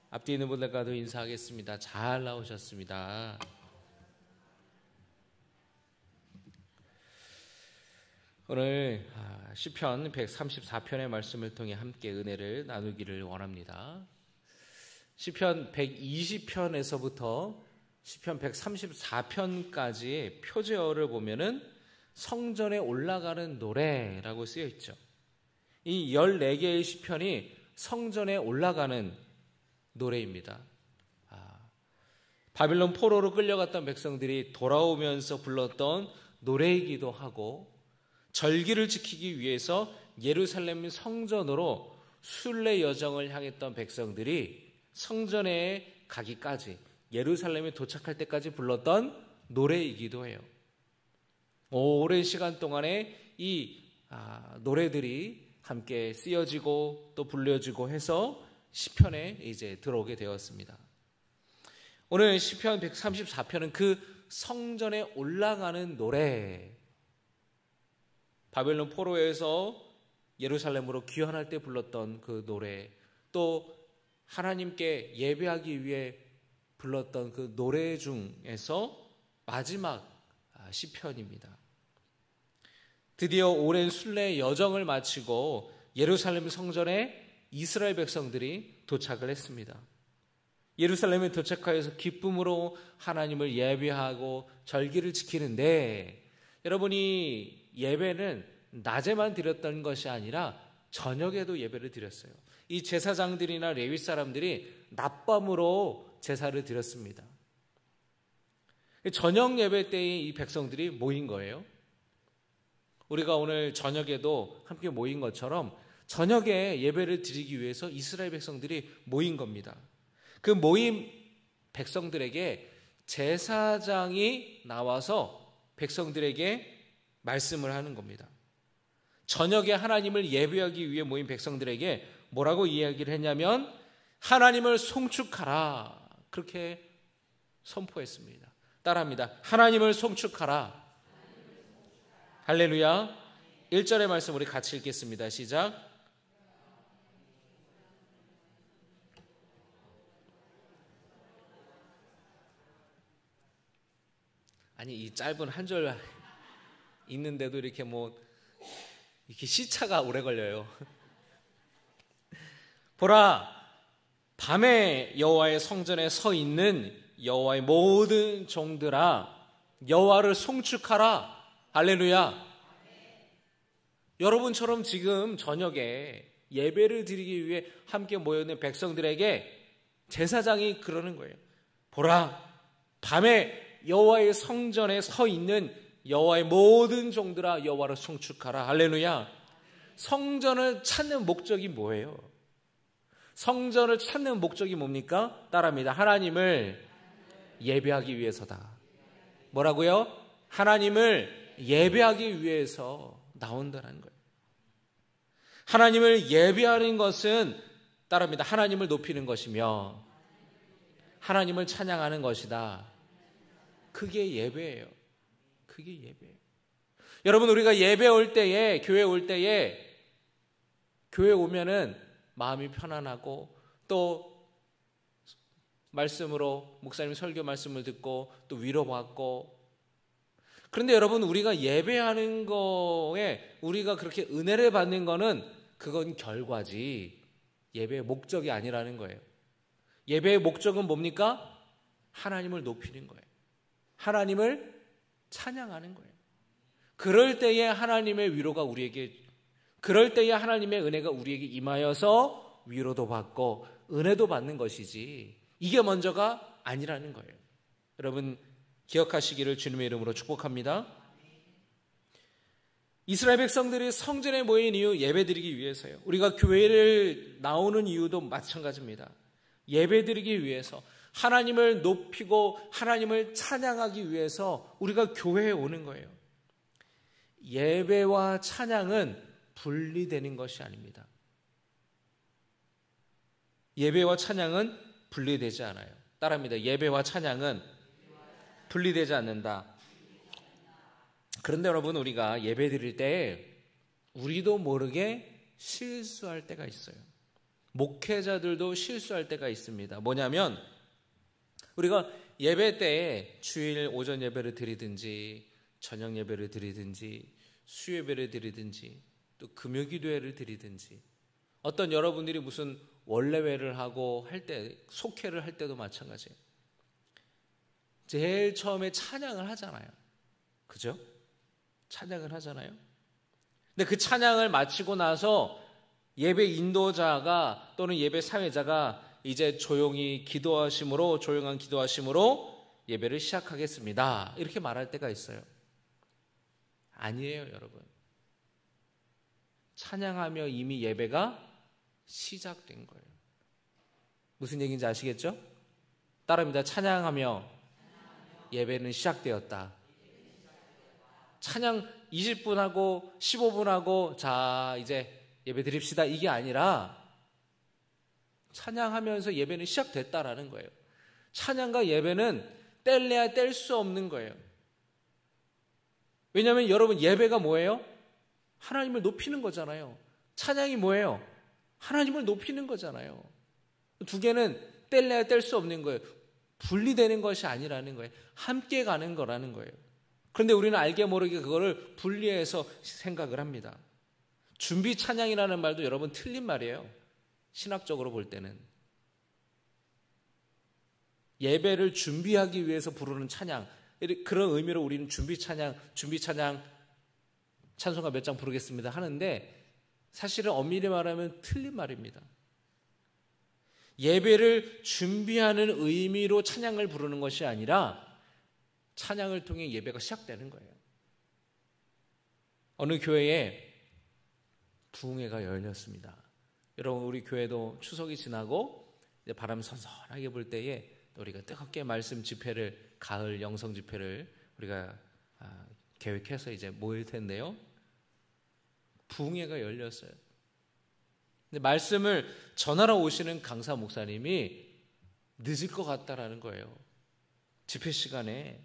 앞뒤 있는 분들과도 인사하겠습니다. 잘 나오셨습니다. 오늘 시편 134편의 말씀을 통해 함께 은혜를 나누기를 원합니다. 시편 120편에서부터 시편 134편까지의 표제어를 보면은 성전에 올라가는 노래라고 쓰여 있죠. 이 14개의 시편이 성전에 올라가는 노래입니다. 바빌론 포로로 끌려갔던 백성들이 돌아오면서 불렀던 노래이기도 하고, 절기를 지키기 위해서 예루살렘 성전으로 순례 여정을 향했던 백성들이 성전에 가기까지, 예루살렘에 도착할 때까지 불렀던 노래이기도 해요. 오랜 시간 동안에 이 노래들이 함께 쓰여지고 또 불려지고 해서 시편에 이제 들어오게 되었습니다. 오늘 시편 134편은 그 성전에 올라가는 노래, 바벨론 포로에서 예루살렘으로 귀환할 때 불렀던 그 노래, 또 하나님께 예배하기 위해 불렀던 그 노래 중에서 마지막 시편입니다. 드디어 오랜 순례 여정을 마치고 예루살렘 성전에 이스라엘 백성들이 도착을 했습니다. 예루살렘에 도착하여서 기쁨으로 하나님을 예배하고 절기를 지키는데, 여러분이 예배는 낮에만 드렸던 것이 아니라 저녁에도 예배를 드렸어요. 이 제사장들이나 레위 사람들이 낮밤으로 제사를 드렸습니다. 저녁 예배 때에 이 백성들이 모인 거예요. 우리가 오늘 저녁에도 함께 모인 것처럼 저녁에 예배를 드리기 위해서 이스라엘 백성들이 모인 겁니다. 그 모인 백성들에게 제사장이 나와서 백성들에게 말씀을 하는 겁니다. 저녁에 하나님을 예배하기 위해 모인 백성들에게 뭐라고 이야기를 했냐면, 하나님을 송축하라, 그렇게 선포했습니다. 따라합니다. 하나님을 송축하라. 할렐루야. 1절의 말씀 우리 같이 읽겠습니다. 시작. 아니, 이 짧은 한 절 있는데도 이렇게 이렇게 시차가 오래 걸려요. 보라, 밤에 여호와의 성전에 서 있는 여호와의 모든 종들아, 여호와를 송축하라. 할렐루야. 여러분처럼 지금 저녁에 예배를 드리기 위해 함께 모여있는 백성들에게 제사장이 그러는 거예요. 보라, 밤에 여호와의 성전에 서 있는 여호와의 모든 종들아, 여호와를 송축하라. 할렐루야. 성전을 찾는 목적이 뭐예요? 성전을 찾는 목적이 뭡니까? 따라합니다. 하나님을 예배하기 위해서다. 뭐라고요? 하나님을 예배하기 위해서 나온다는 거예요. 하나님을 예배하는 것은, 따라합니다, 하나님을 높이는 것이며 하나님을 찬양하는 것이다. 그게 예배예요. 그게 예배예요. 여러분, 우리가 예배 올 때에, 교회 올 때에, 교회 오면은 마음이 편안하고 또 말씀으로, 목사님 설교 말씀을 듣고 또 위로받고, 그런데 여러분, 우리가 예배하는 거에 우리가 그렇게 은혜를 받는 거는 그건 결과지 예배의 목적이 아니라는 거예요. 예배의 목적은 뭡니까? 하나님을 높이는 거예요. 하나님을 찬양하는 거예요. 그럴 때에 하나님의 위로가 우리에게, 그럴 때에 하나님의 은혜가 우리에게 임하여서 위로도 받고 은혜도 받는 것이지, 이게 먼저가 아니라는 거예요. 여러분, 기억하시기를 주님의 이름으로 축복합니다. 이스라엘 백성들이 성전에 모인 이유, 예배드리기 위해서요. 우리가 교회를 나오는 이유도 마찬가지입니다. 예배드리기 위해서, 하나님을 높이고 하나님을 찬양하기 위해서 우리가 교회에 오는 거예요. 예배와 찬양은 분리되는 것이 아닙니다. 예배와 찬양은 분리되지 않아요. 따라합니다. 예배와 찬양은 분리되지 않는다. 그런데 여러분, 우리가 예배 드릴 때 우리도 모르게 실수할 때가 있어요. 목회자들도 실수할 때가 있습니다. 뭐냐면 우리가 예배 때에 주일 오전 예배를 드리든지 저녁 예배를 드리든지 수요예배를 드리든지 또 금요기도회를 드리든지 어떤 여러분들이 무슨 원래회를 하고 할 때 속회를 할 때도 마찬가지예요. 제일 처음에 찬양을 하잖아요. 그죠? 찬양을 하잖아요. 근데 그 찬양을 마치고 나서 예배 인도자가 또는 예배 사회자가 이제 조용한 기도하심으로 예배를 시작하겠습니다. 이렇게 말할 때가 있어요. 아니에요, 여러분. 찬양하며 이미 예배가 시작된 거예요. 무슨 얘기인지 아시겠죠? 따라합니다. 찬양하며 예배는 시작되었다. 찬양 20분 하고 15분 하고 자 이제 예배 드립시다 이게 아니라 찬양하면서 예배는 시작됐다라는 거예요. 찬양과 예배는 뗄래야 뗄 수 없는 거예요. 왜냐하면 여러분 예배가 뭐예요? 하나님을 높이는 거잖아요. 찬양이 뭐예요? 하나님을 높이는 거잖아요. 두 개는 뗄래야 뗄 수 없는 거예요. 분리되는 것이 아니라는 거예요. 함께 가는 거라는 거예요. 그런데 우리는 알게 모르게 그거를 분리해서 생각을 합니다. 준비 찬양이라는 말도 여러분 틀린 말이에요. 신학적으로 볼 때는. 예배를 준비하기 위해서 부르는 찬양, 그런 의미로 우리는 준비 찬양, 찬송가 몇 장 부르겠습니다 하는데 사실은 엄밀히 말하면 틀린 말입니다. 예배를 준비하는 의미로 찬양을 부르는 것이 아니라 찬양을 통해 예배가 시작되는 거예요. 어느 교회에 부흥회가 열렸습니다. 여러분 우리 교회도 추석이 지나고 이제 바람 선선하게 불 때에 우리가 뜨겁게 말씀 집회를 가을 영성 집회를 우리가 계획해서 이제 모일 텐데요. 부흥회가 열렸어요. 근데 말씀을 전하러 오시는 강사 목사님이 늦을 것 같다라는 거예요. 집회 시간에.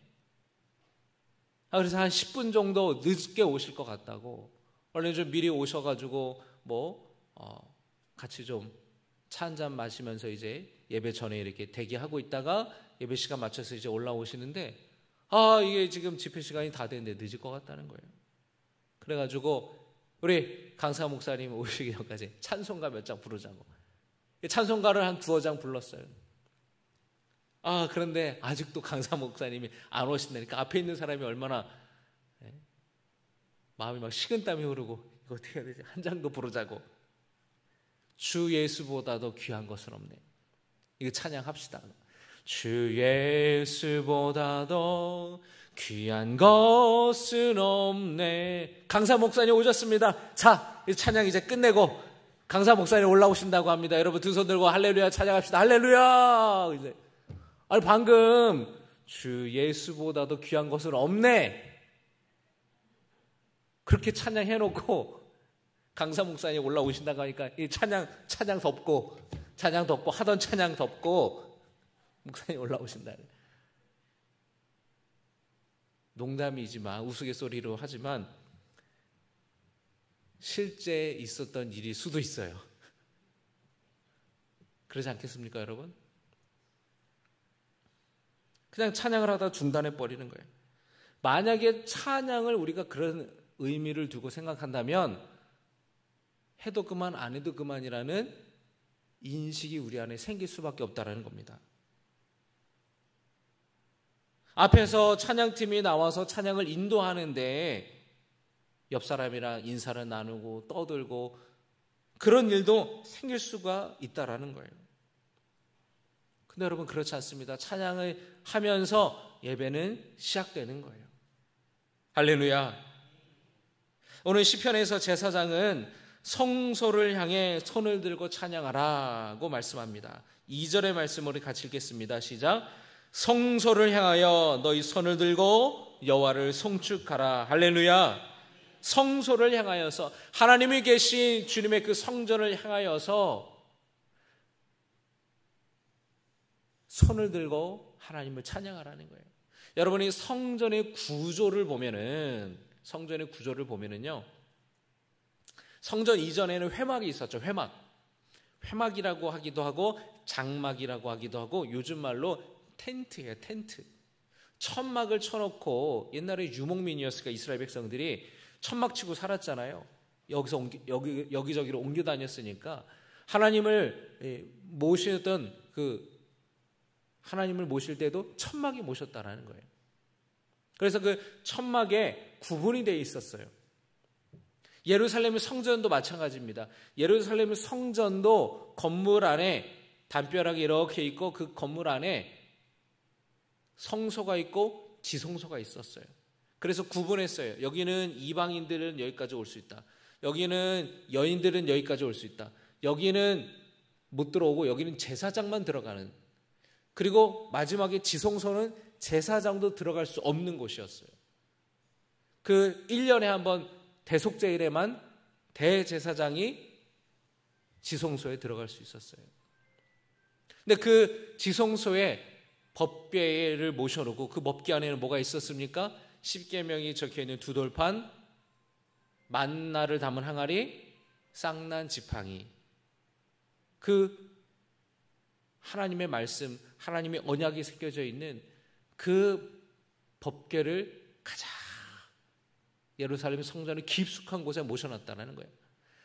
그래서 한 10분 정도 늦게 오실 것 같다고. 원래 좀 미리 오셔가지고 같이 좀 차 한잔 마시면서 이제 예배 전에 이렇게 대기하고 있다가 예배 시간 맞춰서 이제 올라오시는데 이게 지금 집회 시간이 다 됐는데 늦을 것 같다는 거예요. 그래가지고 우리 강사 목사님 오시기 전까지 찬송가 몇 장 부르자고 찬송가를 한 2-3장 불렀어요. 그런데 아직도 강사 목사님이 안 오신다니까 앞에 있는 사람이 얼마나 마음이 막 식은땀이 흐르고 이거 어떻게 해야 되지? 한 장도 부르자고. 주 예수보다도 귀한 것은 없네. 이거 찬양합시다. 주 예수보다도 귀한 것은 없네. 강사 목사님 오셨습니다. 자, 이 찬양 이제 끝내고 강사 목사님 올라오신다고 합니다. 여러분 두 손 들고 할렐루야 찬양합시다. 할렐루야. 이제 방금 주 예수보다도 귀한 것은 없네. 그렇게 찬양해놓고 강사 목사님 올라오신다고 하니까 이 찬양 덮고 하던 찬양 덮고 목사님 올라오신다. 농담이지만 우스갯소리로 하지만 실제 있었던 일일 수도 있어요. 그러지 않겠습니까, 여러분? 그냥 찬양을 하다 중단해 버리는 거예요. 만약에 찬양을 우리가 그런 의미를 두고 생각한다면 해도 그만 안 해도 그만이라는 인식이 우리 안에 생길 수밖에 없다는 겁니다. 앞에서 찬양팀이 나와서 찬양을 인도하는데 옆 사람이랑 인사를 나누고 떠들고 그런 일도 생길 수가 있다라는 거예요. 근데 여러분 그렇지 않습니다. 찬양을 하면서 예배는 시작되는 거예요. 할렐루야. 오늘 시편에서 제사장은 성소를 향해 손을 들고 찬양하라고 말씀합니다. 2절의 말씀을 같이 읽겠습니다. 시작. 성소를 향하여 너희 손을 들고 여호와를 송축하라. 할렐루야. 성소를 향하여서 하나님이 계신 주님의 그 성전을 향하여서 손을 들고 하나님을 찬양하라는 거예요. 여러분이 성전의 구조를 보면은요, 성전 이전에는 회막이 있었죠. 회막이라고 하기도 하고 장막이라고 하기도 하고 요즘 말로 텐트예요. 텐트. 천막을 쳐놓고 옛날에 유목민이었으니까 이스라엘 백성들이 천막 치고 살았잖아요. 여기서 여기저기로 옮겨 다녔으니까 하나님을 모시던 하나님을 모실 때도 천막이 모셨다라는 거예요. 그래서 그 천막에 구분이 되어 있었어요. 예루살렘의 성전도 마찬가지입니다. 예루살렘의 성전도 건물 안에 담벼락이 이렇게 있고 그 건물 안에 성소가 있고 지성소가 있었어요. 그래서 구분했어요. 여기는 이방인들은 여기까지 올 수 있다. 여기는 여인들은 여기까지 올 수 있다. 여기는 못 들어오고 여기는 제사장만 들어가는. 그리고 마지막에 지성소는 제사장도 들어갈 수 없는 곳이었어요. 그 1년에 한 번 대속제일에만 대제사장이 지성소에 들어갈 수 있었어요. 근데 그 지성소에 법궤를 모셔놓고 그 법궤 안에는 뭐가 있었습니까? 십계명이 적혀있는 두 돌판, 만나를 담은 항아리, 쌍난 지팡이. 그 하나님의 말씀, 하나님의 언약이 새겨져 있는 그 법궤를 가장 예루살렘 성전의 깊숙한 곳에 모셔놨다는 거예요.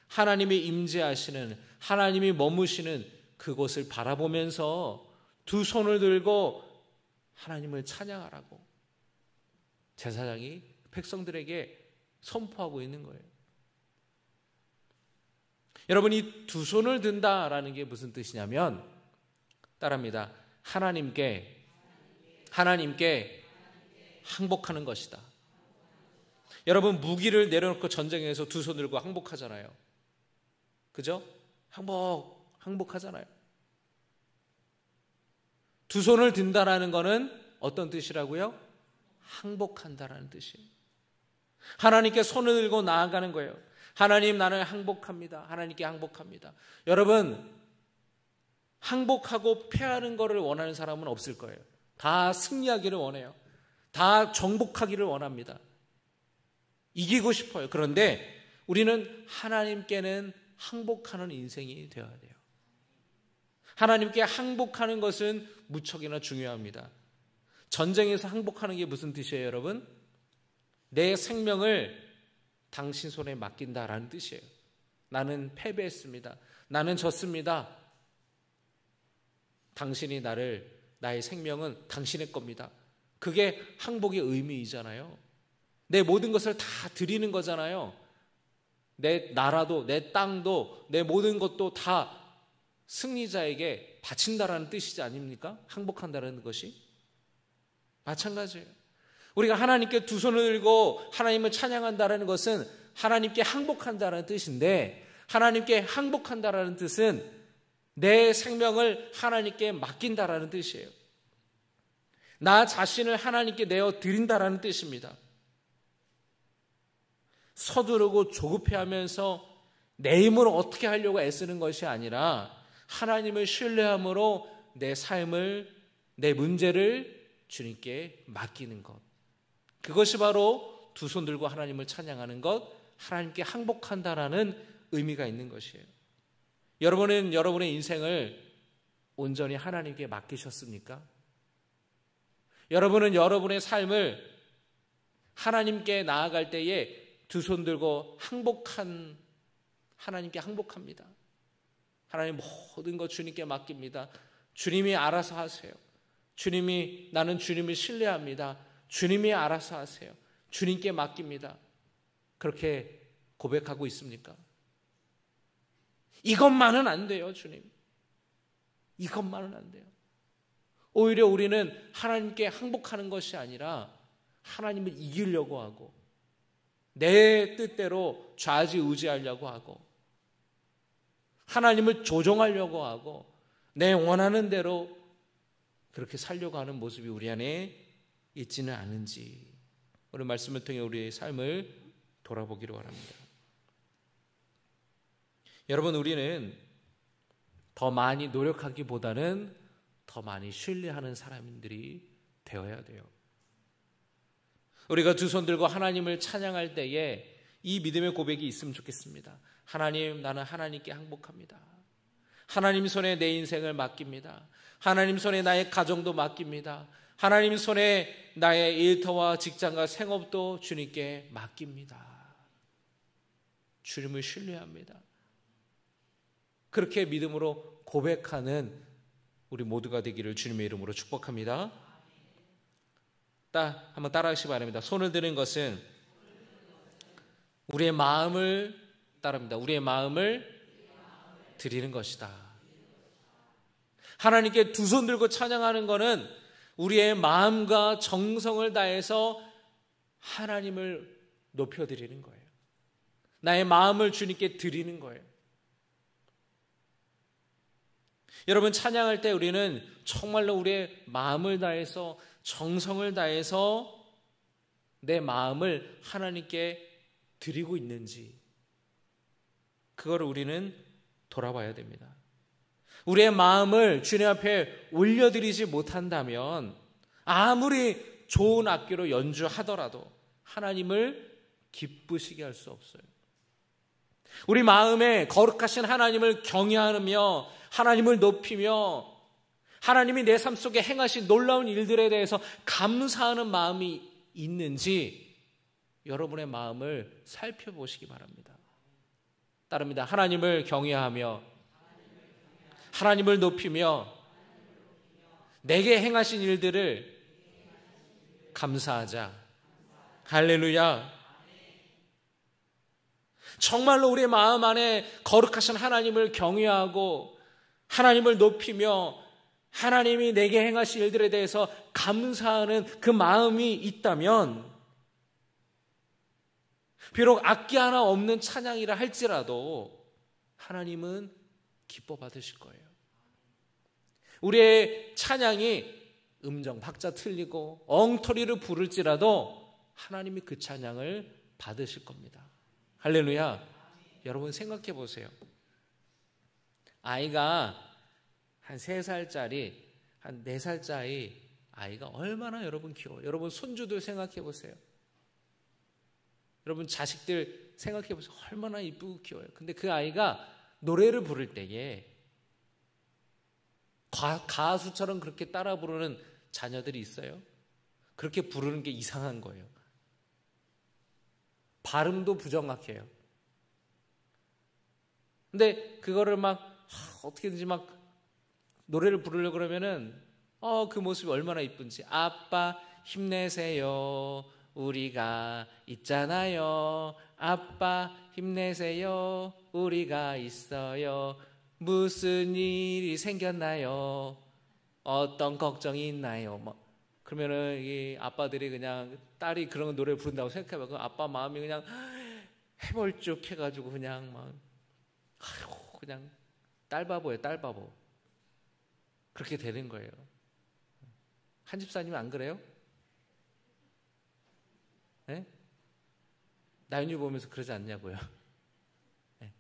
하나님이 임재하시는, 하나님이 머무시는 그곳을 바라보면서 두 손을 들고 하나님을 찬양하라고 제사장이 백성들에게 선포하고 있는 거예요. 여러분, 이 두 손을 든다라는 게 무슨 뜻이냐면 따라합니다. 하나님께 항복하는 것이다. 여러분, 무기를 내려놓고 전쟁에서 두 손 들고 항복하잖아요. 그죠? 항복하잖아요. 두 손을 든다라는 것은 어떤 뜻이라고요? 항복한다라는 뜻이에요. 하나님께 손을 들고 나아가는 거예요. 하나님, 나는 항복합니다. 하나님께 항복합니다. 여러분, 항복하고 패하는 것을 원하는 사람은 없을 거예요. 다 승리하기를 원해요. 다 정복하기를 원합니다. 이기고 싶어요. 그런데 우리는 하나님께는 항복하는 인생이 되어야 돼요. 하나님께 항복하는 것은 무척이나 중요합니다. 전쟁에서 항복하는 게 무슨 뜻이에요, 여러분? 내 생명을 당신 손에 맡긴다라는 뜻이에요. 나는 패배했습니다. 나는 졌습니다. 당신이 나의 생명은 당신의 겁니다. 그게 항복의 의미이잖아요. 내 모든 것을 다 드리는 거잖아요. 내 나라도, 내 땅도, 내 모든 것도 다 승리자에게 바친다라는 뜻이지 아닙니까? 항복한다는 것이. 마찬가지예요. 우리가 하나님께 두 손을 들고 하나님을 찬양한다는 것은 하나님께 항복한다는 뜻인데, 하나님께 항복한다는 뜻은 내 생명을 하나님께 맡긴다라는 뜻이에요. 나 자신을 하나님께 내어 드린다라는 뜻입니다. 서두르고 조급해하면서 내 힘으로 어떻게 하려고 애쓰는 것이 아니라 하나님을 신뢰함으로 내 삶을, 내 문제를 주님께 맡기는 것. 그것이 바로 두 손 들고 하나님을 찬양하는 것, 하나님께 항복한다라는 의미가 있는 것이에요. 여러분은 여러분의 인생을 온전히 하나님께 맡기셨습니까? 여러분은 여러분의 삶을 하나님께 나아갈 때에 두 손 들고 하나님께 항복합니다. 하나님, 모든 것 주님께 맡깁니다. 주님이 알아서 하세요. 나는 주님을 신뢰합니다. 주님이 알아서 하세요. 주님께 맡깁니다. 그렇게 고백하고 있습니까? 이것만은 안 돼요, 주님. 이것만은 안 돼요. 오히려 우리는 하나님께 항복하는 것이 아니라 하나님을 이기려고 하고 내 뜻대로 좌지우지하려고 하고 하나님을 조종하려고 하고 내 원하는 대로 그렇게 살려고 하는 모습이 우리 안에 있지는 않은지, 오늘 말씀을 통해 우리의 삶을 돌아보기를 원합니다. 여러분, 우리는 더 많이 노력하기보다는 더 많이 신뢰하는 사람들이 되어야 돼요. 우리가 두 손 들고 하나님을 찬양할 때에 이 믿음의 고백이 있으면 좋겠습니다. 하나님, 나는 하나님께 항복합니다. 하나님 손에 내 인생을 맡깁니다. 하나님 손에 나의 가정도 맡깁니다. 하나님 손에 나의 일터와 직장과 생업도 주님께 맡깁니다. 주님을 신뢰합니다. 그렇게 믿음으로 고백하는 우리 모두가 되기를 주님의 이름으로 축복합니다. 한번 따라하시기 바랍니다. 손을 드는 것은 우리의 마음을 따릅니다. 우리의 마음을 드리는 것이다. 하나님께 두 손 들고 찬양하는 것은 우리의 마음과 정성을 다해서 하나님을 높여드리는 거예요. 나의 마음을 주님께 드리는 거예요. 여러분, 찬양할 때 우리는 정말로 우리의 마음을 다해서 정성을 다해서 내 마음을 하나님께 드리고 있는지 그거를 우리는 돌아봐야 됩니다. 우리의 마음을 주님 앞에 올려드리지 못한다면 아무리 좋은 악기로 연주하더라도 하나님을 기쁘시게 할 수 없어요. 우리 마음에 거룩하신 하나님을 경외하며 하나님을 높이며 하나님이 내 삶 속에 행하신 놀라운 일들에 대해서 감사하는 마음이 있는지 여러분의 마음을 살펴보시기 바랍니다. 따릅니다. 하나님을 경외하며 하나님을 높이며 내게 행하신 일들을 감사하자. 할렐루야. 정말로 우리의 마음 안에 거룩하신 하나님을 경외하고 하나님을 높이며 하나님이 내게 행하신 일들에 대해서 감사하는 그 마음이 있다면 비록 악기 하나 없는 찬양이라 할지라도 하나님은 기뻐 받으실 거예요. 우리의 찬양이 음정 박자 틀리고 엉터리를 부를지라도 하나님이 그 찬양을 받으실 겁니다. 할렐루야. 여러분 생각해 보세요. 아이가 한 3살짜리, 한 4살짜리 아이가 얼마나 여러분 귀여워요. 여러분 손주들 생각해 보세요. 여러분 자식들 생각해 보세요. 얼마나 이쁘고 귀여워요. 근데 그 아이가 노래를 부를 때에 가수처럼 그렇게 따라 부르는 자녀들이 있어요. 그렇게 부르는 게 이상한 거예요. 발음도 부정확해요. 근데 그거를 막 어떻게든지 막 노래를 부르려고 그러면은 그 모습이 얼마나 이쁜지. 아빠 힘내세요. 우리가 있잖아요. 아빠 힘내세요. 우리가 있어요. 무슨 일이 생겼나요? 어떤 걱정이 있나요? 그러면은 이 아빠들이 그냥 딸이 그런 노래를 부른다고 생각해봐. 그 아빠 마음이 그냥 해벌쭉 해가지고 그냥 막 그냥 딸바보예요, 딸바보. 그렇게 되는 거예요. 한 집사님은 안 그래요? 네? 나윤유 보면서 그러지 않냐고요. 네.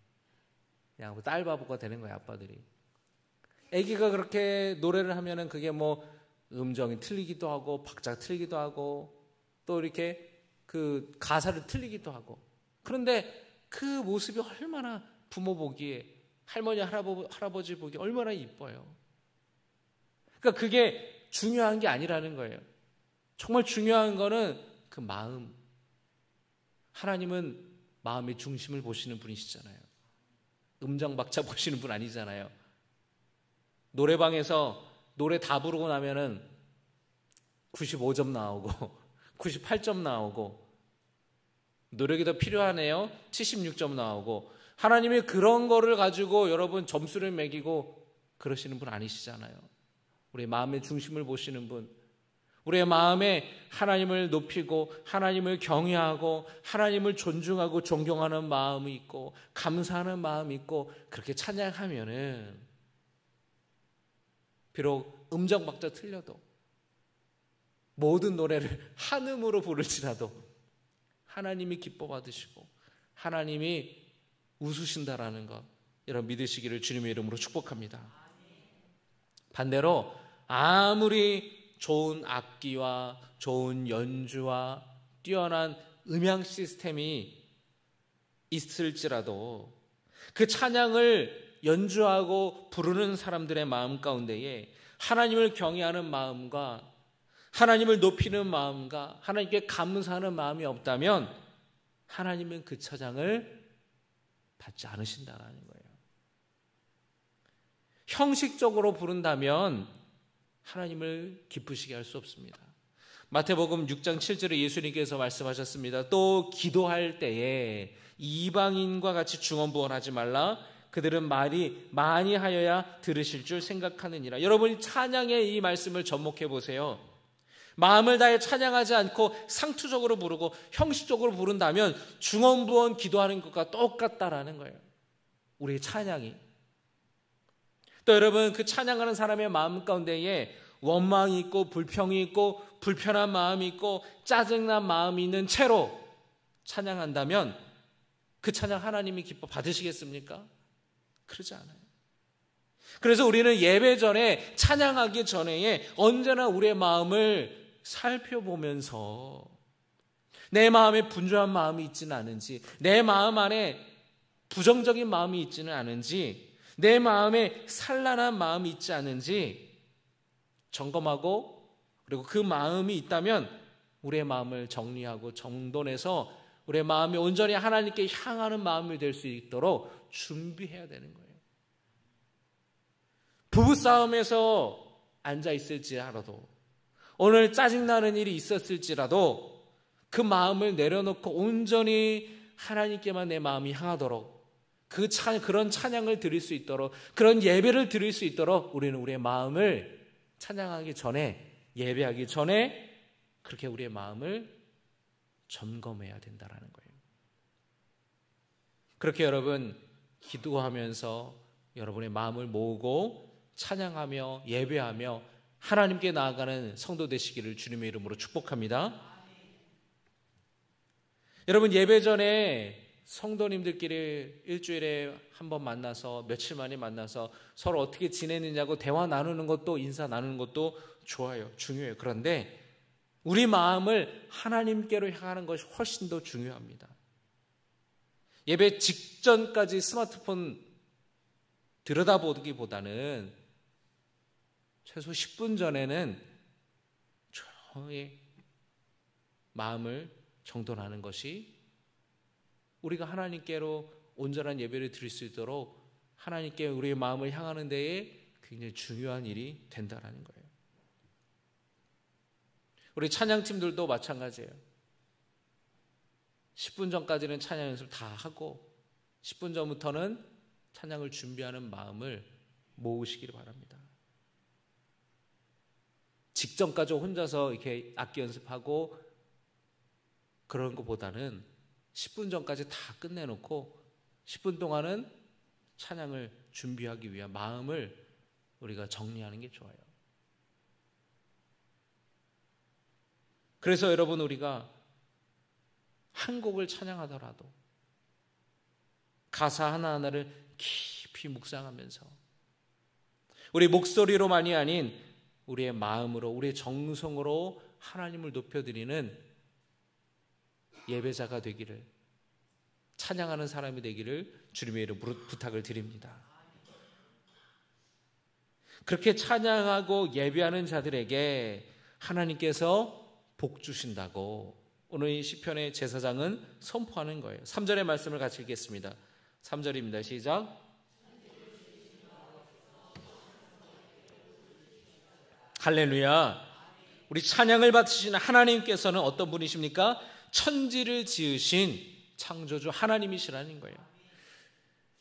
그냥 뭐 딸바보가 되는 거예요, 아빠들이. 아기가 그렇게 노래를 하면은 그게 뭐 음정이 틀리기도 하고 박자가 틀리기도 하고 또 이렇게 그 가사를 틀리기도 하고. 그런데 그 모습이 얼마나 부모 보기에 할머니 할아버지 보기에 얼마나 이뻐요. 그러니까 그게 중요한 게 아니라는 거예요. 정말 중요한 거는 그 마음. 하나님은 마음의 중심을 보시는 분이시잖아요. 음정 박자 보시는 분 아니잖아요. 노래방에서 노래 다 부르고 나면은 95점 나오고 98점 나오고 노력이 더 필요하네요. 76점 나오고. 하나님이 그런 거를 가지고 여러분 점수를 매기고 그러시는 분 아니시잖아요. 우리의 마음의 중심을 보시는 분, 우리의 마음에 하나님을 높이고 하나님을 경외하고 하나님을 존중하고 존경하는 마음이 있고 감사하는 마음이 있고 그렇게 찬양하면은 비록 음정 박자 틀려도 모든 노래를 한음으로 부를지라도 하나님이 기뻐 받으시고 하나님이 웃으신다라는 것, 여러분 믿으시기를 주님의 이름으로 축복합니다. 반대로 아무리 좋은 악기와 좋은 연주와 뛰어난 음향 시스템이 있을지라도 그 찬양을 연주하고 부르는 사람들의 마음 가운데에 하나님을 경외하는 마음과 하나님을 높이는 마음과 하나님께 감사하는 마음이 없다면 하나님은 그 찬양을 받지 않으신다는 거예요. 형식적으로 부른다면 하나님을 기쁘시게 할 수 없습니다. 마태복음 6장 7절에 예수님께서 말씀하셨습니다. 또 기도할 때에 이방인과 같이 중언부언하지 말라. 그들은 말이 많이 하여야 들으실 줄 생각하느니라. 여러분이 찬양의 이 말씀을 접목해 보세요. 마음을 다해 찬양하지 않고 상투적으로 부르고 형식적으로 부른다면 중언부언 기도하는 것과 똑같다라는 거예요. 우리의 찬양이. 또 여러분, 그 찬양하는 사람의 마음 가운데에 원망이 있고 불평이 있고 불편한 마음이 있고 짜증난 마음이 있는 채로 찬양한다면 그 찬양 하나님이 기뻐 받으시겠습니까? 그러지 않아요. 그래서 우리는 예배 전에, 찬양하기 전에 언제나 우리의 마음을 살펴보면서 내 마음에 분주한 마음이 있지는 않은지, 내 마음 안에 부정적인 마음이 있지는 않은지, 내 마음에 산란한 마음이 있지 않은지 점검하고, 그리고 그 마음이 있다면 우리의 마음을 정리하고 정돈해서 우리의 마음이 온전히 하나님께 향하는 마음이 될 수 있도록 준비해야 되는 거예요. 부부싸움에서 앉아있을지라도, 오늘 짜증나는 일이 있었을지라도 그 마음을 내려놓고 온전히 하나님께만 내 마음이 향하도록, 그런 찬양을 드릴 수 있도록, 그런 예배를 드릴 수 있도록 우리는 우리의 마음을 찬양하기 전에, 예배하기 전에 그렇게 우리의 마음을 점검해야 된다는 거예요. 그렇게 여러분 기도하면서 여러분의 마음을 모으고 찬양하며 예배하며 하나님께 나아가는 성도 되시기를 주님의 이름으로 축복합니다. 여러분, 예배 전에 성도님들끼리 일주일에 한 번 만나서, 며칠 만에 만나서 서로 어떻게 지내느냐고 대화 나누는 것도, 인사 나누는 것도 좋아요. 중요해요. 그런데 우리 마음을 하나님께로 향하는 것이 훨씬 더 중요합니다. 예배 직전까지 스마트폰 들여다보기보다는 최소 10분 전에는 조용히 마음을 정돈하는 것이 우리가 하나님께로 온전한 예배를 드릴 수 있도록 하나님께 우리의 마음을 향하는 데에 굉장히 중요한 일이 된다는 거예요. 우리 찬양팀들도 마찬가지예요. 10분 전까지는 찬양 연습 다 하고 10분 전부터는 찬양을 준비하는 마음을 모으시기를 바랍니다. 직전까지 혼자서 이렇게 악기 연습하고 그런 것보다는 10분 전까지 다 끝내놓고 10분 동안은 찬양을 준비하기 위한 마음을 우리가 정리하는 게 좋아요. 그래서 여러분, 우리가 한 곡을 찬양하더라도 가사 하나하나를 깊이 묵상하면서 우리 목소리로만이 아닌 우리의 마음으로, 우리의 정성으로 하나님을 높여드리는 예배자가 되기를, 찬양하는 사람이 되기를 주님의 이름으로 부탁을 드립니다. 그렇게 찬양하고 예배하는 자들에게 하나님께서 복 주신다고 오늘 이 시편의 제사장은 선포하는 거예요. 3절의 말씀을 같이 읽겠습니다. 3절입니다. 시작. 할렐루야. 우리 찬양을 받으시는 하나님께서는 어떤 분이십니까? 천지를 지으신 창조주 하나님이시라는 거예요.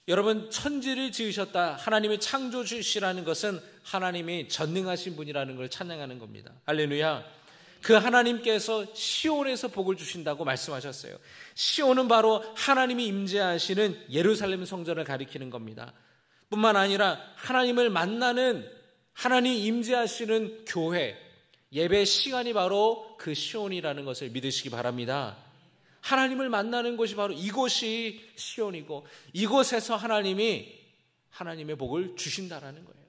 여러분, 천지를 지으셨다, 하나님의 창조주시라는 것은 하나님이 전능하신 분이라는 걸 찬양하는 겁니다. 할렐루야. 그 하나님께서 시온에서 복을 주신다고 말씀하셨어요. 시온은 바로 하나님이 임재하시는 예루살렘 성전을 가리키는 겁니다. 뿐만 아니라 하나님을 만나는, 하나님 임재하시는 교회, 예배 시간이 바로 그 시온이라는 것을 믿으시기 바랍니다. 하나님을 만나는 곳이 바로 이곳이 시온이고, 이곳에서 하나님이 하나님의 복을 주신다라는 거예요.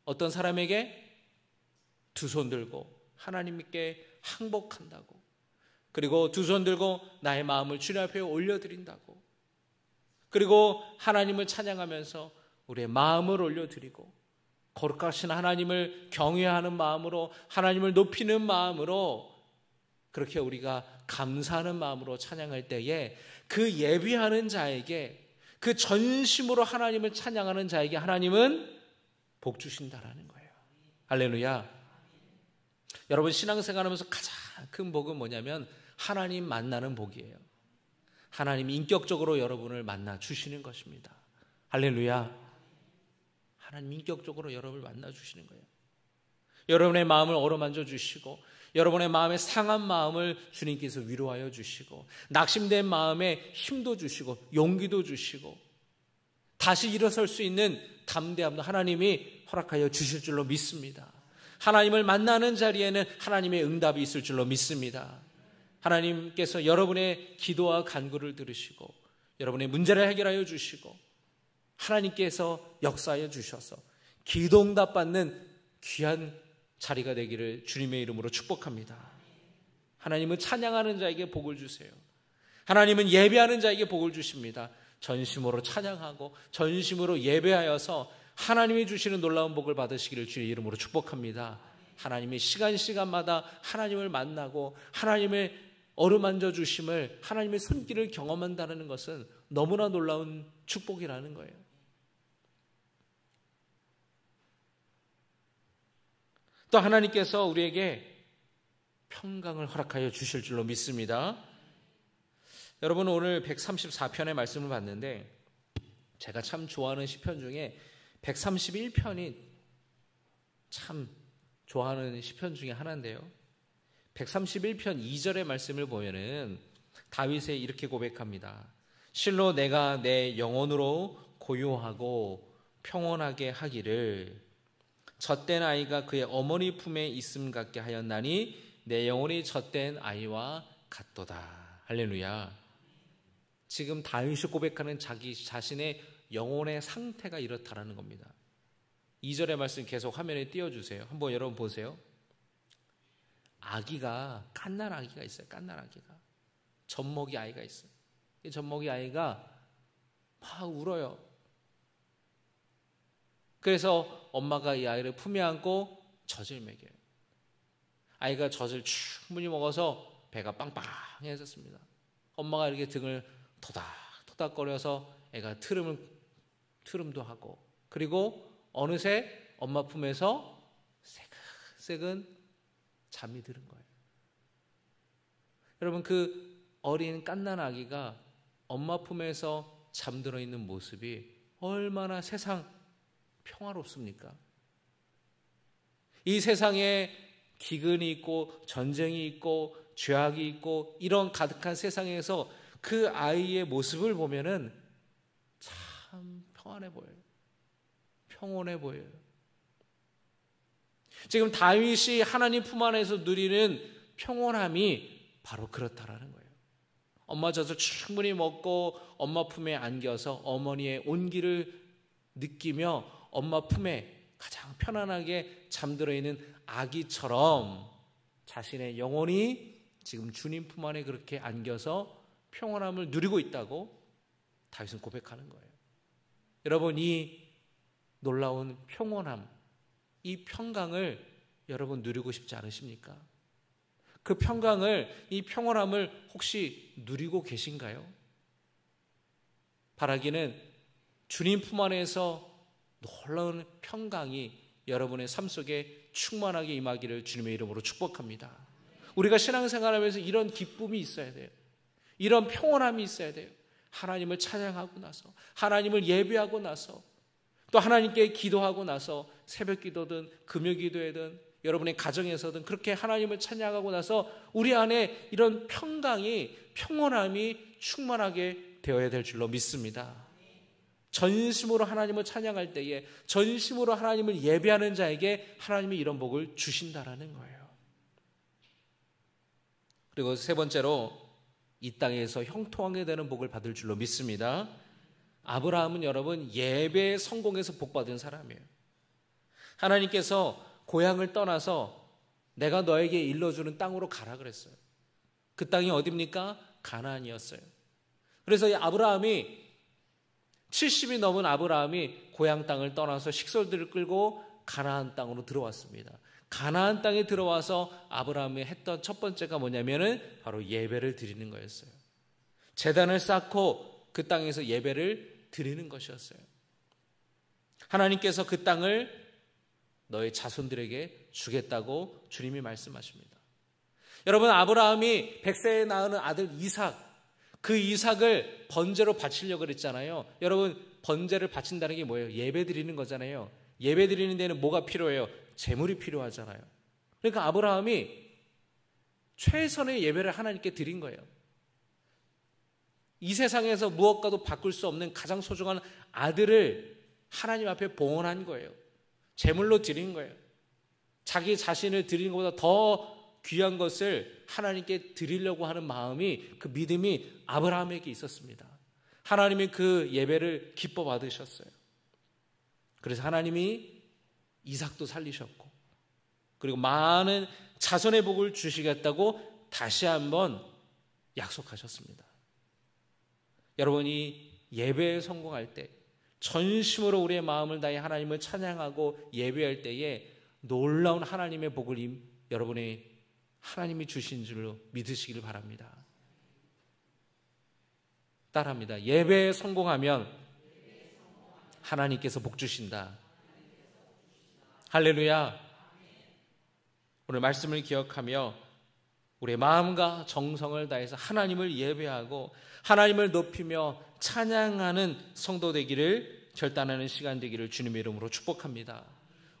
어떤 사람에게? 두 손 들고 하나님께 항복한다고, 그리고 두 손 들고 나의 마음을 주님 앞에 올려드린다고, 그리고 하나님을 찬양하면서 우리의 마음을 올려드리고 거룩하신 하나님을 경외하는 마음으로, 하나님을 높이는 마음으로, 그렇게 우리가 감사하는 마음으로 찬양할 때에 그 예비하는 자에게, 그 전심으로 하나님을 찬양하는 자에게 하나님은 복 주신다라는 거예요. 할렐루야. 여러분, 신앙생활하면서 가장 큰 복은 뭐냐면 하나님 만나는 복이에요. 하나님이 인격적으로 여러분을 만나 주시는 것입니다. 할렐루야. 하나님 인격적으로 여러분을 만나 주시는 거예요. 여러분의 마음을 어루만져 주시고, 여러분의 마음의 상한 마음을 주님께서 위로하여 주시고, 낙심된 마음에 힘도 주시고 용기도 주시고 다시 일어설 수 있는 담대함도 하나님이 허락하여 주실 줄로 믿습니다. 하나님을 만나는 자리에는 하나님의 응답이 있을 줄로 믿습니다. 하나님께서 여러분의 기도와 간구를 들으시고 여러분의 문제를 해결하여 주시고 하나님께서 역사하여 주셔서 기도응답 받는 귀한 자리가 되기를 주님의 이름으로 축복합니다. 하나님은 찬양하는 자에게 복을 주세요. 하나님은 예배하는 자에게 복을 주십니다. 전심으로 찬양하고 전심으로 예배하여서 하나님이 주시는 놀라운 복을 받으시기를 주의 이름으로 축복합니다. 하나님의 시간마다 하나님을 만나고 하나님의 어루만져 주심을, 하나님의 손길을 경험한다는 것은 너무나 놀라운 축복이라는 거예요. 또 하나님께서 우리에게 평강을 허락하여 주실 줄로 믿습니다. 여러분, 오늘 134편의 말씀을 봤는데 제가 참 좋아하는 시편 중에 131편이 참 좋아하는 시편 중에 하나인데요. 131편 2절의 말씀을 보면은 다윗이 이렇게 고백합니다. 실로 내가 내 영혼으로 고요하고 평온하게 하기를 젖된 아이가 그의 어머니 품에 있음 같게 하였나니 내 영혼이 젖된 아이와 같도다. 할렐루야. 지금 다윗이 고백하는 자기 자신의 영혼의 상태가 이렇다라는 겁니다. 2절의 말씀 계속 화면에 띄워주세요. 한번 여러분 보세요. 아기가, 갓난 아기가 있어요. 갓난 아기가. 젖먹이 아이가 있어요. 이 젖먹이 아이가 막 울어요. 그래서 엄마가 이 아이를 품에 안고 젖을 먹여요. 아이가 젖을 충분히 먹어서 배가 빵빵해졌습니다. 엄마가 이렇게 등을 토닥토닥거려서 애가 트름도 하고, 그리고 어느새 엄마 품에서 새근새근 잠이 드는 거예요. 여러분, 그 어린 갓난 아기가 엄마 품에서 잠들어 있는 모습이 얼마나 세상 평화롭습니까? 이 세상에 기근이 있고 전쟁이 있고 죄악이 있고 이런 가득한 세상에서 그 아이의 모습을 보면은 참 평안해 보여요. 평온해 보여요. 지금 다윗이 하나님 품 안에서 누리는 평온함이 바로 그렇다라는 거예요. 엄마 젖을 충분히 먹고 엄마 품에 안겨서 어머니의 온기를 느끼며 엄마 품에 가장 편안하게 잠들어 있는 아기처럼 자신의 영혼이 지금 주님 품 안에 그렇게 안겨서 평온함을 누리고 있다고 다윗은 고백하는 거예요. 여러분, 이 놀라운 평온함, 이 평강을 여러분 누리고 싶지 않으십니까? 그 평강을, 이 평온함을 혹시 누리고 계신가요? 바라기는 주님 품 안에서 놀라운 평강이 여러분의 삶 속에 충만하게 임하기를 주님의 이름으로 축복합니다. 우리가 신앙생활하면서 이런 기쁨이 있어야 돼요. 이런 평온함이 있어야 돼요. 하나님을 찬양하고 나서, 하나님을 예배하고 나서, 또 하나님께 기도하고 나서, 새벽 기도든 금요 기도회든 여러분의 가정에서든 그렇게 하나님을 찬양하고 나서 우리 안에 이런 평강이, 평온함이 충만하게 되어야 될 줄로 믿습니다. 전심으로 하나님을 찬양할 때에, 전심으로 하나님을 예배하는 자에게 하나님이 이런 복을 주신다라는 거예요. 그리고 세 번째로 이 땅에서 형통하게 되는 복을 받을 줄로 믿습니다. 아브라함은 여러분 예배에 성공해서 복받은 사람이에요. 하나님께서 고향을 떠나서 내가 너에게 일러주는 땅으로 가라 그랬어요. 그 땅이 어디입니까? 가나안이었어요. 그래서 이 아브라함이 70이 넘은 아브라함이 고향 땅을 떠나서 식솔들을 끌고 가나안 땅으로 들어왔습니다. 가나안 땅에 들어와서 아브라함이 했던 첫 번째가 뭐냐면은 바로 예배를 드리는 거였어요. 제단을 쌓고 그 땅에서 예배를 드리는 것이었어요. 하나님께서 그 땅을 너의 자손들에게 주겠다고 주님이 말씀하십니다. 여러분, 아브라함이 100세에 낳은 아들 이삭, 그 이삭을 번제로 바치려고 그랬잖아요. 여러분, 번제를 바친다는 게 뭐예요? 예배 드리는 거잖아요. 예배 드리는 데는 뭐가 필요해요? 제물이 필요하잖아요. 그러니까 아브라함이 최선의 예배를 하나님께 드린 거예요. 이 세상에서 무엇과도 바꿀 수 없는 가장 소중한 아들을 하나님 앞에 봉헌한 거예요. 제물로 드린 거예요. 자기 자신을 드리는 것보다 더 귀한 것을 하나님께 드리려고 하는 마음이, 그 믿음이 아브라함에게 있었습니다. 하나님이 그 예배를 기뻐 받으셨어요. 그래서 하나님이 이삭도 살리셨고, 그리고 많은 자손의 복을 주시겠다고 다시 한번 약속하셨습니다. 여러분이 예배에 성공할 때, 전심으로 우리의 마음을 다해 하나님을 찬양하고 예배할 때에 놀라운 하나님의 복을 여러분의 하나님이 주신 줄로 믿으시길 바랍니다. 따라합니다. 예배에 성공하면 하나님께서 복 주신다. 할렐루야. 오늘 말씀을 기억하며 우리의 마음과 정성을 다해서 하나님을 예배하고 하나님을 높이며 찬양하는 성도 되기를, 결단하는 시간 되기를 주님의 이름으로 축복합니다.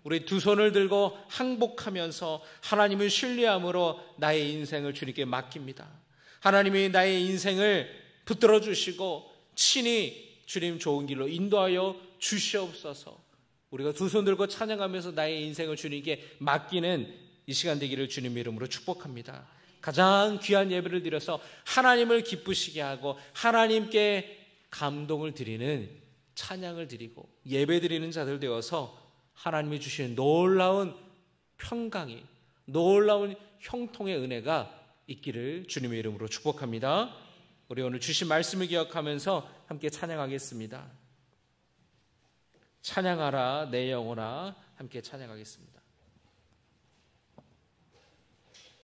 우리 두 손을 들고 항복하면서 하나님을 신뢰함으로 나의 인생을 주님께 맡깁니다. 하나님이 나의 인생을 붙들어 주시고 친히 주님 좋은 길로 인도하여 주시옵소서. 우리가 두 손 들고 찬양하면서 나의 인생을 주님께 맡기는 이 시간 되기를 주님의 이름으로 축복합니다. 가장 귀한 예배를 드려서 하나님을 기쁘시게 하고 하나님께 감동을 드리는 찬양을 드리고 예배 드리는 자들 되어서 하나님이 주시는 놀라운 평강이, 놀라운 형통의 은혜가 있기를 주님의 이름으로 축복합니다. 우리 오늘 주신 말씀을 기억하면서 함께 찬양하겠습니다. 찬양하라 내 영혼아, 함께 찬양하겠습니다.